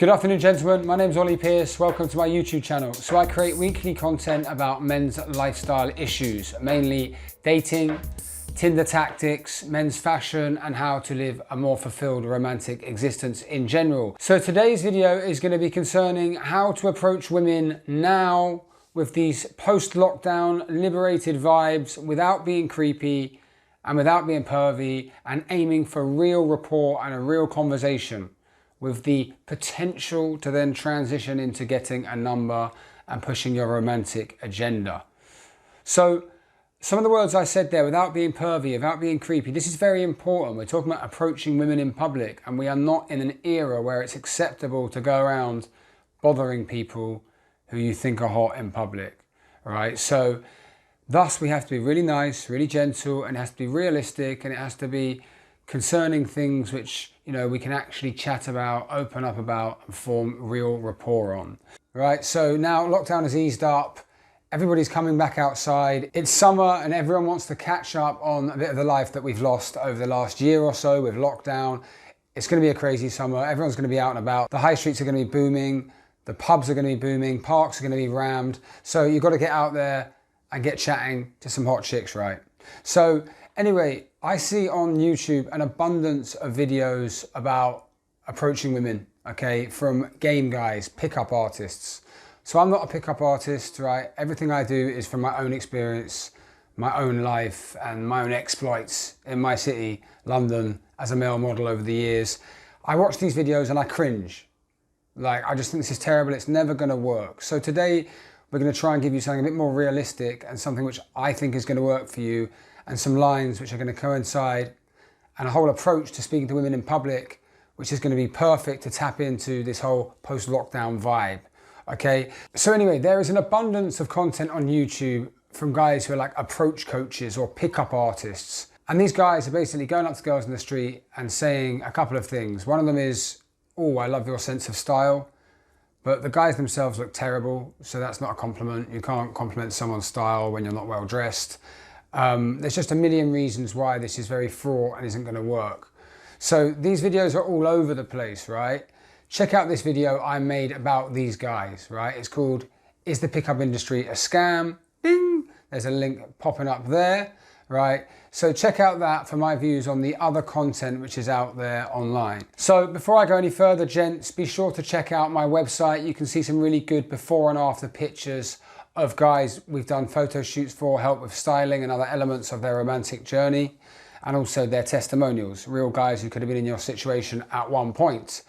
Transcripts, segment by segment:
Good afternoon, gentlemen. My name's Ollie Pierce. Welcome to my YouTube channel. So I create weekly content about men's lifestyle issues, mainly dating, Tinder tactics, men's fashion, and how to live a more fulfilled romantic existence in general. So today's video is going to be concerning how to approach women now with these post-lockdown liberated vibes without being creepy and without being pervy, and aiming for real rapport and a real conversation, with the potential to then transition into getting a number and pushing your romantic agenda. So some of the words I said there, without being pervy, without being creepy, this is very important. We're talking about approaching women in public, and we are not in an era where it's acceptable to go around bothering people who you think are hot in public, all right? So thus we have to be really nice, really gentle, and it has to be realistic, and it has to be concerning things which, you know, we can actually chat about, open up about, and form real rapport on. Right, so now lockdown has eased up, everybody's coming back outside, it's summer and everyone wants to catch up on a bit of the life that we've lost over the last year or so with lockdown. It's going to be a crazy summer, everyone's going to be out and about, the high streets are going to be booming, the pubs are going to be booming, parks are going to be rammed, so you've got to get out there and get chatting to some hot chicks, right? So anyway, I see on YouTube an abundance of videos about approaching women, okay, from game guys, pickup artists. So I'm not a pickup artist, right? Everything I do is from my own experience, my own life, and my own exploits in my city, London, as a male model over the years. I watch these videos and I cringe. Like, I just think this is terrible, it's never gonna work. So today, we're gonna try and give you something a bit more realistic and something which I think is gonna work for you, and some lines which are going to coincide, and a whole approach to speaking to women in public which is going to be perfect to tap into this whole post-lockdown vibe, okay? So anyway, there is an abundance of content on YouTube from guys who are like approach coaches or pickup artists, and these guys are basically going up to girls in the street and saying a couple of things. One of them is, "Oh, I love your sense of style," but the guys themselves look terrible, so that's not a compliment. You can't compliment someone's style when you're not well dressed. There's just a million reasons why this is very fraught and isn't going to work. So these videos are all over the place, right? Check out this video I made about these guys, right? It's called, "Is the Pickup Industry a Scam?" Bing! There's a link popping up there, right? So check out that for my views on the other content which is out there online. So before I go any further, gents, be sure to check out my website. You can see some really good before and after pictures of guys we've done photo shoots for, help with styling and other elements of their romantic journey, and also their testimonials, real guys who could have been in your situation at one point.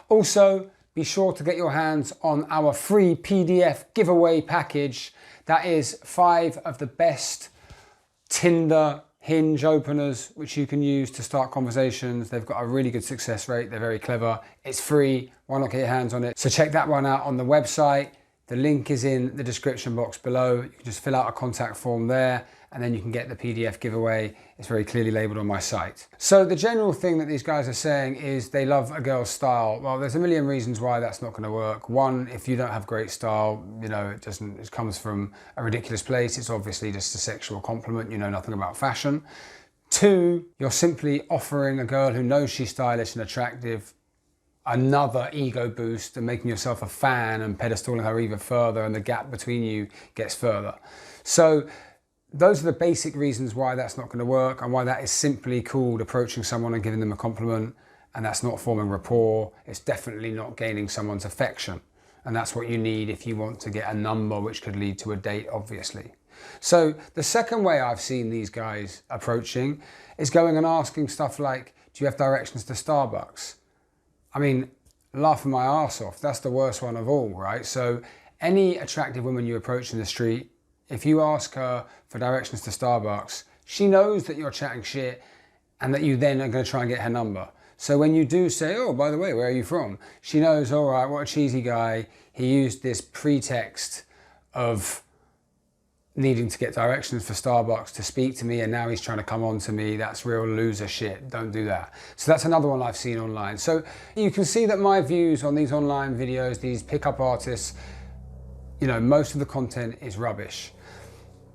Also, be sure to get your hands on our free PDF giveaway package. That is 5 of the best Tinder Hinge openers which you can use to start conversations. They've got a really good success rate, they're very clever, it's free, why not get your hands on it? So check that one out on the website. The link is in the description box below. You can just fill out a contact form there, and then you can get the PDF giveaway. It's very clearly labeled on my site. So the general thing that these guys are saying is they love a girl's style. Well, there's a million reasons why that's not going to work. One, if you don't have great style, you know, it comes from a ridiculous place. It's obviously just a sexual compliment. You know nothing about fashion. 2, you're simply offering a girl who knows she's stylish and attractive another ego boost and making yourself a fan and pedestaling her even further, and the gap between you gets further. So those are the basic reasons why that's not going to work, and why that is simply called approaching someone and giving them a compliment, and that's not forming rapport. It's definitely not gaining someone's affection, and that's what you need if you want to get a number which could lead to a date, obviously. So the second way I've seen these guys approaching is going and asking stuff like, "Do you have directions to Starbucks?" I mean, laughing my arse off, that's the worst one of all, right? So any attractive woman you approach in the street, if you ask her for directions to Starbucks, she knows that you're chatting shit and that you then are going to try and get her number. So when you do say, "Oh, by the way, where are you from?" she knows, all right, what a cheesy guy. He used this pretext of needing to get directions for Starbucks to speak to me, and now he's trying to come on to me. That's real loser shit. Don't do that. So that's another one I've seen online. So you can see that my views on these online videos, these pickup artists, you know, most of the content is rubbish.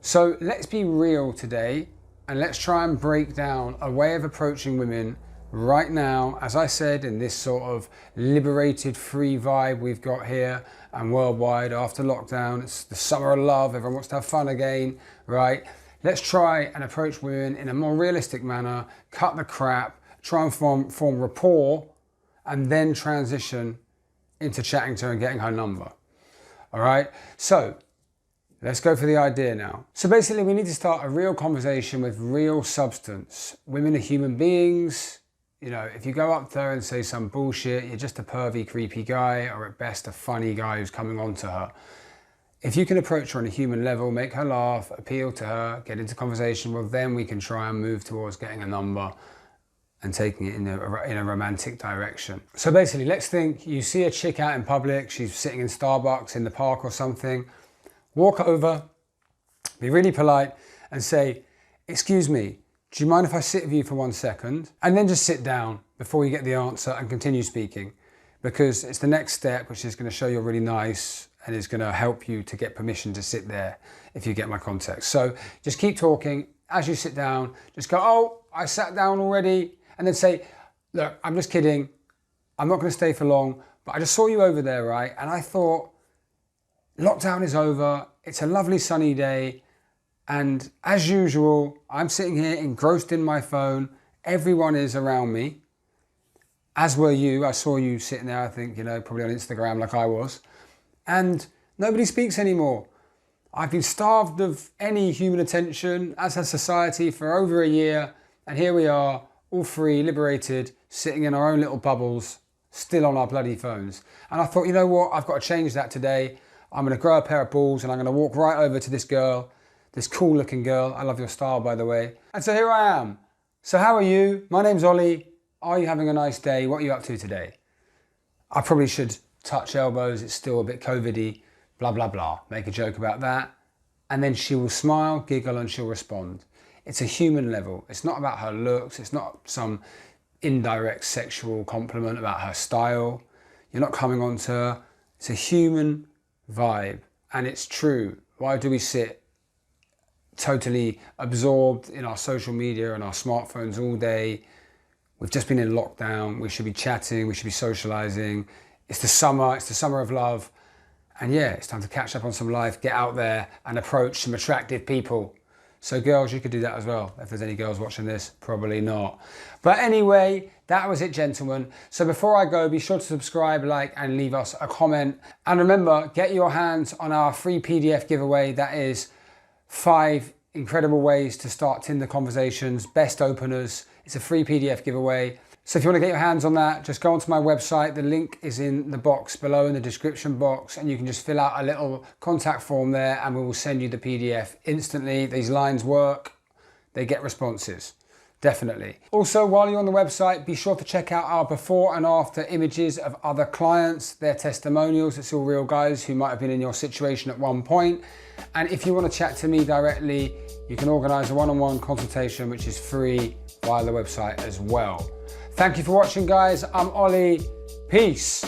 So let's be real today, and let's try and break down a way of approaching women right now, as I said, in this sort of liberated, free vibe we've got here and worldwide after lockdown. It's the summer of love. Everyone wants to have fun again, right? Let's try and approach women in a more realistic manner, cut the crap, try and form rapport, and then transition into chatting to her and getting her number. All right, so let's go for the idea now. So basically we need to start a real conversation with real substance. Women are human beings. You know, if you go up there and say some bullshit, you're just a pervy, creepy guy, or at best a funny guy who's coming on to her. If you can approach her on a human level, make her laugh, appeal to her, get into conversation, well then we can try and move towards getting a number and taking it in a romantic direction. So basically, let's think you see a chick out in public, she's sitting in Starbucks in the park or something. Walk over, be really polite and say, "Excuse me, do you mind if I sit with you for 1 second?" And then just sit down before you get the answer and continue speaking, because it's the next step which is going to show you're really nice and is going to help you to get permission to sit there, if you get my context. So just keep talking. As you sit down, just go, "Oh, I sat down already." And then say, "Look, I'm just kidding. I'm not going to stay for long, but I just saw you over there, right? And I thought, lockdown is over. It's a lovely sunny day. And as usual, I'm sitting here engrossed in my phone. Everyone is around me, as were you. I saw you sitting there, I think, you know, probably on Instagram like I was. And nobody speaks anymore. I've been starved of any human attention, as has society, for over a year. And here we are, all free, liberated, sitting in our own little bubbles, still on our bloody phones." And I thought, you know what, I've got to change that today. I'm going to grow a pair of balls and I'm going to walk right over to this girl, this cool looking girl. I love your style, by the way. And so here I am. "So how are you? My name's Ollie. Are you having a nice day? What are you up to today?" I probably should touch elbows. It's still a bit COVID-y, blah, blah, blah. Make a joke about that. And then she will smile, giggle, and she'll respond. It's a human level. It's not about her looks. It's not some indirect sexual compliment about her style. You're not coming on to her. It's a human vibe. And it's true. Why do we sit totally absorbed in our social media and our smartphones all day? We've just been in lockdown. We should be chatting. We should be socializing. It's the summer. It's the summer of love. And yeah, it's time to catch up on some life, get out there and approach some attractive people. So girls, you could do that as well. If there's any girls watching this, probably not. But anyway, that was it, gentlemen. So before I go, be sure to subscribe, like, and leave us a comment. And remember, get your hands on our free PDF giveaway. That is 5 incredible ways to start Tinder conversations, best openers. It's a free PDF giveaway. So if you want to get your hands on that, just go onto my website. The link is in the box below in the description box, and you can just fill out a little contact form there and we will send you the PDF instantly. These lines work, they get responses, definitely. Also, while you're on the website, be sure to check out our before and after images of other clients, their testimonials. It's all real guys who might have been in your situation at one point. And if you want to chat to me directly, you can organize a one-on-one consultation, which is free via the website as well. Thank you for watching, guys. I'm Ollie. Peace.